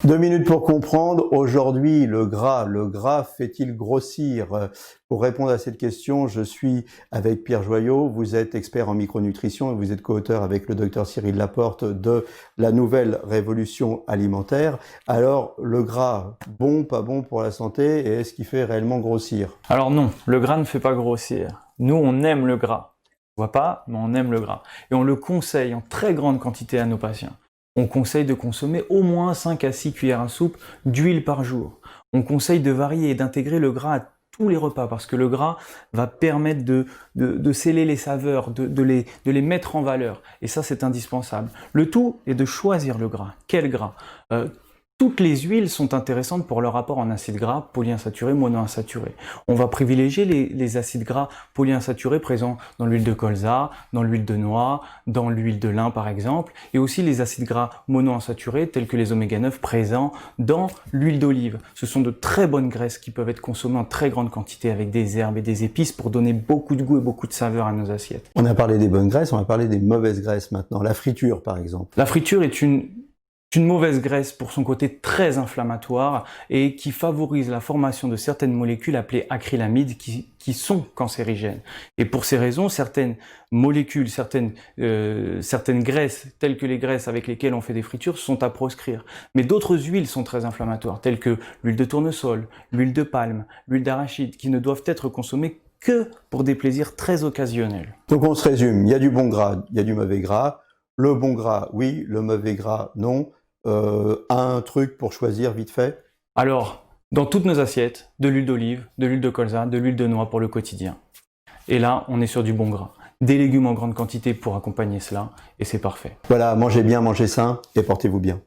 2 minutes pour comprendre. Aujourd'hui, le gras fait-il grossir? Pour répondre à cette question, je suis avec Pierre Joyaux. Vous êtes expert en micronutrition et vous êtes co-auteur avec le docteur Cyril Laporte de La Nouvelle Révolution Alimentaire. Alors, le gras, bon, pas bon pour la santé, et est-ce qu'il fait réellement grossir? Alors non, le gras ne fait pas grossir. Nous, on aime le gras. On voit pas, mais on aime le gras. Et on le conseille en très grande quantité à nos patients. On conseille de consommer au moins 5 à 6 cuillères à soupe d'huile par jour. On conseille de varier et d'intégrer le gras à tous les repas parce que le gras va permettre de sceller les saveurs, de les mettre en valeur. Et ça, c'est indispensable. Le tout est de choisir le gras. Quel gras? Toutes les huiles sont intéressantes pour leur apport en acides gras polyinsaturés, monoinsaturés. On va privilégier les acides gras polyinsaturés présents dans l'huile de colza, dans l'huile de noix, dans l'huile de lin par exemple, et aussi les acides gras monoinsaturés tels que les oméga 9 présents dans l'huile d'olive. Ce sont de très bonnes graisses qui peuvent être consommées en très grande quantité avec des herbes et des épices pour donner beaucoup de goût et beaucoup de saveur à nos assiettes. On a parlé des bonnes graisses, on va parler des mauvaises graisses maintenant. La friture par exemple. La friture est une mauvaise graisse pour son côté très inflammatoire et qui favorise la formation de certaines molécules appelées acrylamides qui sont cancérigènes. Et pour ces raisons, certaines molécules, certaines graisses, telles que les graisses avec lesquelles on fait des fritures, sont à proscrire. Mais d'autres huiles sont très inflammatoires, telles que l'huile de tournesol, l'huile de palme, l'huile d'arachide, qui ne doivent être consommées que pour des plaisirs très occasionnels. Donc on se résume, il y a du bon gras, il y a du mauvais gras. Le bon gras, oui, le mauvais gras, non. Un truc pour choisir vite fait? Alors, dans toutes nos assiettes, de l'huile d'olive, de l'huile de colza, de l'huile de noix pour le quotidien. Et là, on est sur du bon gras. Des légumes en grande quantité pour accompagner cela, et c'est parfait. Voilà, mangez bien, mangez sain, et portez-vous bien.